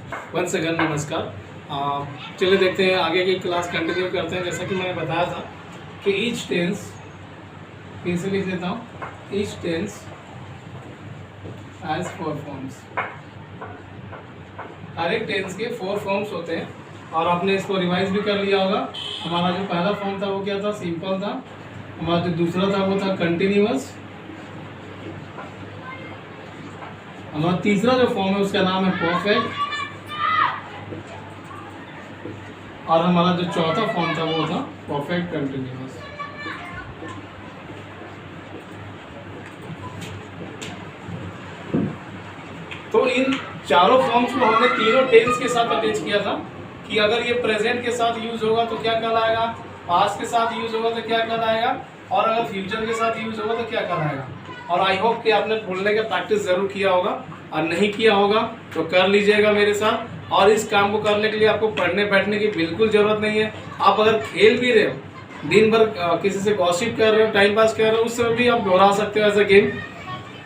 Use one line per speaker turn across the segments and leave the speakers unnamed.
Once again नमस्कार। चलिए देखते हैं आगे की क्लास कंटिन्यू करते हैं। जैसा कि मैंने बताया था कि ईच टेंस, फिर से लिख देता हूँ, ईच टेंस हैज़ 4 फॉर्म्स। हर एक टेंस के 4 फॉर्म्स होते हैं और आपने इसको रिवाइज भी कर लिया होगा। हमारा जो पहला फॉर्म था वो क्या था? सिंपल था। हमारा जो दूसरा था वो था कंटिन्यूअस। हमारा तीसरा जो फॉर्म है उसका नाम है परफेक्ट। और हमारा जो चौथा फॉर्म था वो था परफेक्ट कंटिन्यूअस। तो इन चारों फॉर्म्स को हमने तीनों टेंस के साथ अटैच किया था कि अगर ये प्रेजेंट के साथ यूज होगा तो क्या कहलाएगा, पास्ट के साथ यूज होगा तो क्या कहलाएगा, और अगर फ्यूचर के साथ यूज होगा तो क्या कहलाएगा। और आई होप कि आपने बोलने का प्रैक्टिस जरूर किया होगा, और नहीं किया होगा तो कर लीजिएगा मेरे साथ। और इस काम को करने के लिए आपको पढ़ने बैठने की बिल्कुल जरूरत नहीं है। आप अगर खेल भी रहे हो, दिन भर किसी से गॉसिप कर रहे हो, टाइम पास कर रहे हो, उस समय भी आप दोहरा सकते हो एज अ गेम।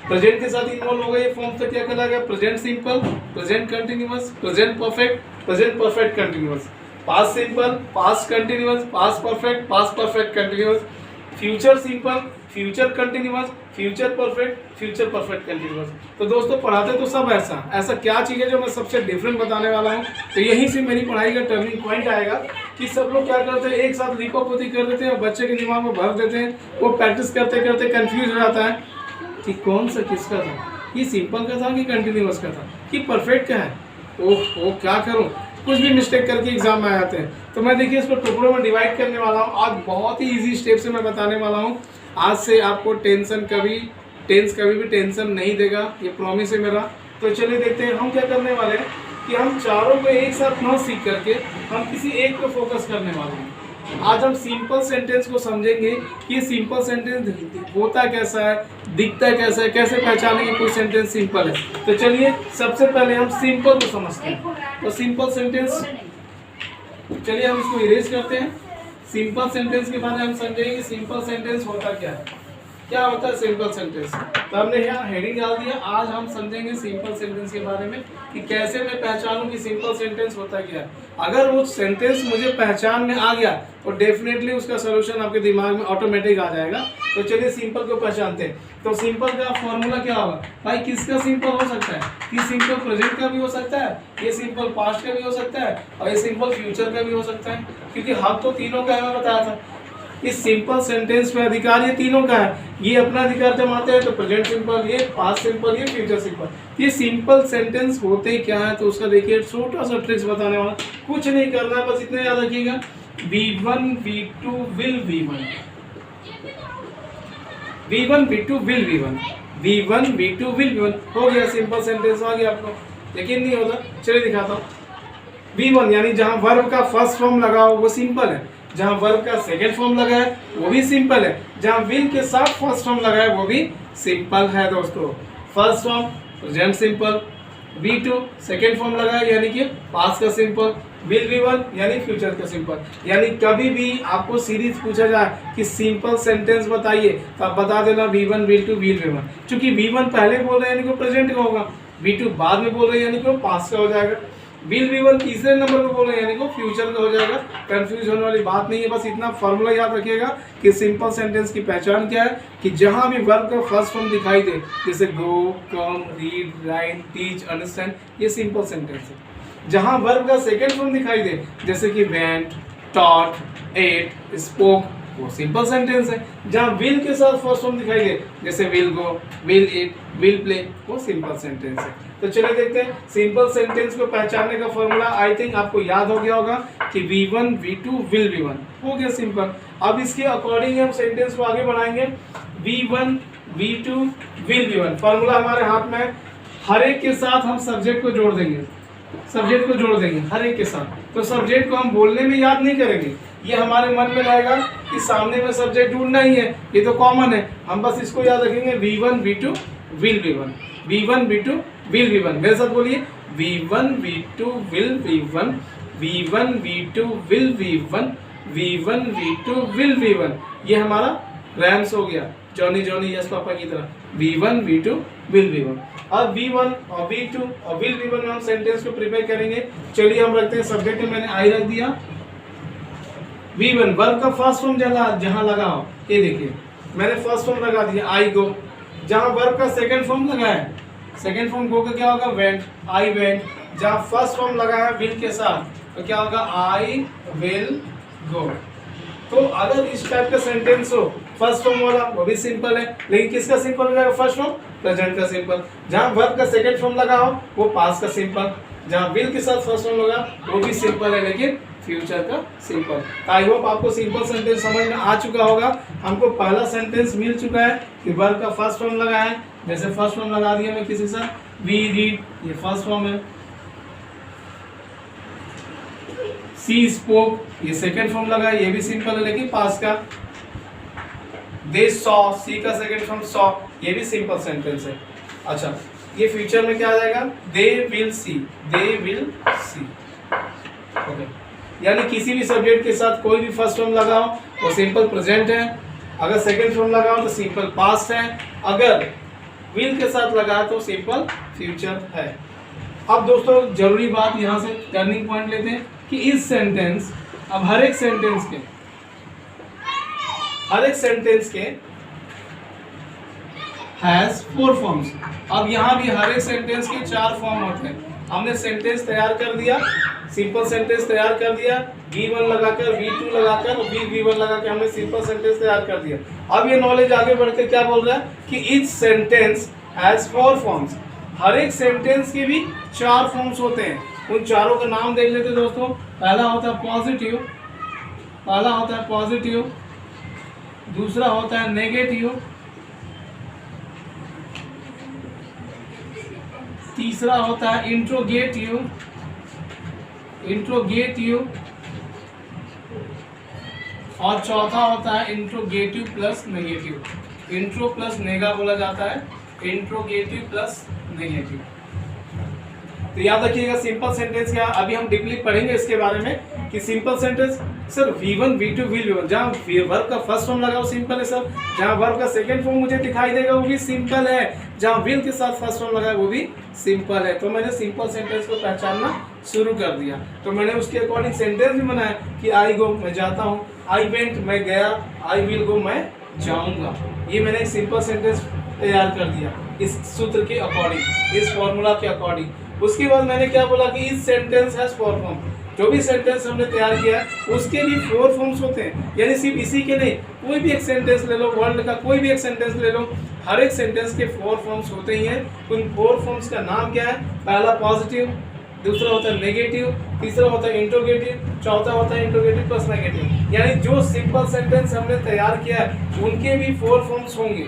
प्रेजेंट के साथ इन्वॉल्व हो गए ये फॉर्म तो क्या कहलाएगा? Present simple, present continuous, present perfect, present perfect continuous. Past simple, past continuous, past perfect continuous. Future simple, future continuous, future perfect continuous. तो दोस्तों पढ़ाते तो सब ऐसा क्या चीज़ है जो मैं सबसे डिफरेंट बताने वाला हूँ। तो यहीं से मेरी पढ़ाई का टर्निंग पॉइंट आएगा कि सब लोग क्या करते हैं, एक साथ लिपापोती कर देते हैं और बच्चे के दिमाग में भर देते हैं। वो प्रैक्टिस करते करते कंफ्यूज हो जाता है कि कौन सा किसका था, ये सिंपल का था कि कंटिन्यूअस का था कि परफेक्ट का है। ओह क्या करूँ, कुछ भी मिस्टेक करके एग्जाम में आ जाते हैं। तो मैं देखिए इसको टुकड़ों में डिवाइड करने वाला हूँ। आज बहुत ही इजी स्टेप से मैं बताने वाला हूँ। आज से आपको टेंस कभी भी टेंशन नहीं देगा, ये प्रॉमिस है मेरा। तो चलिए देखते हैं हम क्या करने वाले हैं कि हम चारों को एक साथ न सीख करके हम किसी एक पे फोकस करने वाले हैं। आज हम सिंपल सेंटेंस को समझेंगे कि सिंपल सेंटेंस होता कैसा है, दिखता कैसा है, कैसे पहचानेंगे कोई सेंटेंस सिंपल है। तो चलिए सबसे पहले हम सिंपल को समझते हैं। तो सिंपल सेंटेंस, चलिए हम इसको इरेज करते हैं। सिंपल सेंटेंस के बारे में हम समझेंगे कि सिंपल सेंटेंस होता क्या है, क्या होता है सिंपल सेंटेंस। तो हमने यहाँ हेडिंग डाल दिया। आज हम समझेंगे सिंपल सेंटेंस के बारे में कि कैसे मैं पहचानूं कि सिंपल सेंटेंस होता क्या है। अगर वो सेंटेंस मुझे पहचान में आ गया तो डेफिनेटली उसका सलूशन आपके दिमाग में ऑटोमेटिक आ जाएगा। तो चलिए सिंपल को पहचानते हैं। तो सिंपल का फॉर्मूला क्या होगा भाई? किसका सिंपल हो सकता है? ये सिंपल प्रेजेंट का भी हो सकता है, ये सिंपल पास्ट का भी हो सकता है, और ये सिंपल फ्यूचर का भी हो सकता है। क्योंकि हम तो तीनों का मैं बताया था। इस सिंपल सेंटेंस पे अधिकार ये तीनों का है। ये अपना अधिकार जमाते हैं तो प्रेजेंट सिंपल, ये पास्ट सिंपल, ये फ्यूचर सिंपल। ये सिंपल सेंटेंस होते क्या है तो उसका देखिए छोटा सा ट्रिक्स बताने वाला। कुछ नहीं करना, बस इतना याद रखिएगा, V1 V2 will V1, V1 V2 will V1, V1 V2 will V1। हो गया सिंपल सेंटेंस, आ गया आपको। यकीन नहीं होता, चलिए दिखाता हूँ। V1 यानी जहाँ वर्ब का फर्स्ट फॉर्म लगा हो वो सिंपल है, जहाँ वर्ब का सेकंड फॉर्म लगा है वो भी सिंपल है, जहाँ विल के साथ फर्स्ट फॉर्म लगा है वो भी सिंपल है दोस्तों। First form present simple, V2 second form लगा है यानी कि पास्ट का सिंपल, विल V1 यानी फ्यूचर का सिंपल। यानी कभी भी आपको सीरीज पूछा जाए कि सिंपल सेंटेंस बताइए तो आप बता देना V1 V2 विल V1। चूंकि V1 पहले बोल रहे हैं यानी कि प्रेजेंट का होगा, V2 बाद में बोल रहे हैं यानी कि पास्ट का हो जाएगा, विल V1 तीसरे नंबर पे बोल रहे हैं यानी कि फ्यूचर का हो जाएगा। कंफ्यूज होने वाली बात नहीं है। बस इतना फॉर्मूला याद रखिएगा कि सिंपल सेंटेंस की पहचान क्या है कि जहां भी वर्ब का फर्स्ट फॉर्म दिखाई दे, जैसे गो, कम, रीड, राइट, टीच, अंडरस्टैंड, ये सिंपल सेंटेंस है। जहां वर्ब का सेकंड फॉर्म दिखाई दे, जैसे कि वेंट, टॉट, एट, स्पोक, वो सिंपल सेंटेंस है। जहां विल के साथ फर्स्ट फॉर्म दिखाई दे, जैसे will go, will eat, will play, वो सिंपल सेंटेंस है। तो चलिए देखते हैं सिंपल सेंटेंस को पहचानने का फॉर्मूला। आई थिंक आपको याद हो गया होगा कि V1 V2 विल V1 हो गया सिंपल। अब इसके अकॉर्डिंग हम सेंटेंस को आगे बढ़ाएंगे। V1 V2 will V1 formula हमारे हाथ में है। हर एक के साथ हम सब्जेक्ट को जोड़ देंगे, हर एक के साथ। तो सब्जेक्ट को हम बोलने में याद नहीं करेंगे, ये हमारे मन में रहेगा कि सामने में सब्जेक्ट ढूंढना ही है, ये तो कॉमन है। हम बस इसको याद रखेंगे, V1 V2 will V1, V1 V2 will V1। मेरे साथ बोलिए, V1 V2 will V1, V1 V2 will V1, V1 V2 will V1। ये हमारा रैम्स हो गया, जॉनी जॉनी यस पापा की तरह। V1 V2 will V1। अब V1 और V2 और will V1 में हम सेंटेंस को प्रिपेयर करेंगे। चलिए हम रखते हैं सब्जेक्ट में मैंने I रख दिया। V1 वर्ब का फर्स्ट फॉर्म जहाँ लगा हो, ये देखिए मैंने फर्स्ट फॉर्म लगा दिया आई गो। जहाँ वर्ब का सेकंड फॉर्म लगा है, सेकंड फॉर्म गो का क्या होगा वेंट, आई वेंट। जहाँ फर्स्ट फॉर्म लगा है विल के साथ तो क्या होगा आई विल गो। तो अगर इस टाइप का सेंटेंस हो फर्स्ट फॉर्म वाला वो भी सिंपल है, लेकिन किसका सिंपल हो जाएगा फर्स्ट फॉर्म, प्रेजेंट का सिंपल। जहाँ वर्ब का सेकंड फॉर्म लगा हो वो पास्ट का सिंपल, जहाँ विल के साथ फर्स्ट फॉर्म लगा वो भी सिंपल है लेकिन फ्यूचर का सिंपल। आई होप आपको सिंपल सेंटेंस समझ में आ चुका होगा। हमको पहला सेंटेंस मिल चुका है कि वर्ब का फर्स्ट फॉर्म लगा है, जैसे फर्स्ट फॉर्म लगा दिया मैं किसी से, वी रीड, ये फर्स्ट फॉर्म है। सी स्पोक, ये सेकंड फॉर्म लगा है, ये भी सिंपल है लेकिन पास्ट का। दे सॉ, सी का सेकंड फॉर्म सॉ, ये भी सिंपल सेंटेंस है। अच्छा, ये फ्यूचर में क्या आ जाएगा, they will see, they will see. Okay, यानी किसी भी सब्जेक्ट के साथ कोई भी फर्स्ट फॉर्म लगाओ वो सिंपल प्रेजेंट है, अगर सेकंड फॉर्म लगाओ तो सिंपल पास्ट है, अगर विल के साथ लगाओ तो सिंपल फ्यूचर है। अब दोस्तों जरूरी बात यहाँ से टर्निंग पॉइंट लेते हैं कि इस सेंटेंस, अब हर एक सेंटेंस के हैज 4 फॉर्म्स। अब यहाँ भी हर एक सेंटेंस के 4 फॉर्म होते हैं। हमने सेंटेंस तैयार कर दिया, सिंपल सेंटेंस तैयार कर दिया, V1 लगाकर V2 लगाकर V1 लगाकर हमने सिंपल सेंटेंस तैयार कर दिया। अब ये नॉलेज आगे बढ़कर क्या बोल रहा है कि ईच सेंटेंस हैज 4 फॉर्म्स। हर एक सेंटेंस के भी 4 फॉर्म्स होते हैं। उन चारों का नाम देख लेते हैं दोस्तों। पहला होता है पॉजिटिव, दूसरा होता है नेगेटिव, तीसरा होता है इंट्रोगेटिव, और चौथा होता है interrogative plus negative. Intro plus nega बोला जाता है, इंट्रोगेटिव प्लस नेगेटिव। तो याद रखिएगा सिंपल सेंटेंस क्या, अभी हम डीपली पढ़ेंगे इसके बारे में कि simple sentence sir V1 V2 will V1, जहाँ वर्ब का फर्स्ट फॉर्म लगा वो सिंपल है सर, जहाँ वर्ब का सेकंड फॉर्म मुझे दिखाई देगा वो भी सिंपल है, जहाँ विल के साथ फर्स्ट फॉर्म लगा है वो भी सिंपल है। तो मैंने सिंपल सेंटेंस को पहचानना शुरू कर दिया, तो मैंने उसके अकॉर्डिंग सेंटेंस भी बनाया कि आई गो मैं जाता हूँ, आई वेंट मैं गया, आई विल गो मैं जाऊँगा। ये मैंने एक सिंपल सेंटेंस तैयार कर दिया इस सूत्र के अकॉर्डिंग, इस फॉर्मूला के अकॉर्डिंग। उसके बाद मैंने क्या बोला कि इस सेंटेंस हैज 4 फॉर्म। जो भी सेंटेंस हमने तैयार किया है उसके भी 4 फॉर्म्स होते हैं, यानी सिर्फ इसी के नहीं, कोई भी एक सेंटेंस ले लो, वर्ल्ड का कोई भी एक सेंटेंस ले लो, हर एक सेंटेंस के 4 फॉर्म्स होते ही हैं। उन 4 फॉर्म्स का नाम क्या है, पहला पॉजिटिव, दूसरा होता है नेगेटिव, तीसरा होता है इंट्रोगेटिव, चौथा होता है इंट्रोगेटिव प्लस नेगेटिव। यानी जो सिंपल सेंटेंस हमने तैयार किया है उनके भी 4 फॉर्म्स होंगे,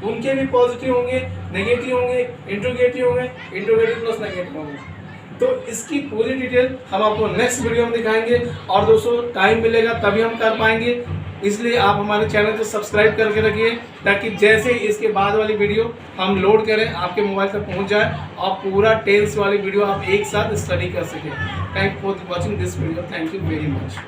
उनके भी पॉजिटिव होंगे, नेगेटिव होंगे, इंट्रोगेटिव होंगे, इंट्रोगेटिव प्लस नेगेटिव होंगे। तो इसकी पूरी डिटेल हम आपको नेक्स्ट वीडियो में दिखाएंगे, और दोस्तों टाइम मिलेगा तभी हम कर पाएंगे, इसलिए आप हमारे चैनल को सब्सक्राइब करके रखिए ताकि जैसे इसके बाद वाली वीडियो हम लोड करें आपके मोबाइल तक पहुंच जाए और पूरा टेंस वाली वीडियो आप एक साथ स्टडी कर सकें। Thank for watching this video, thank you very much.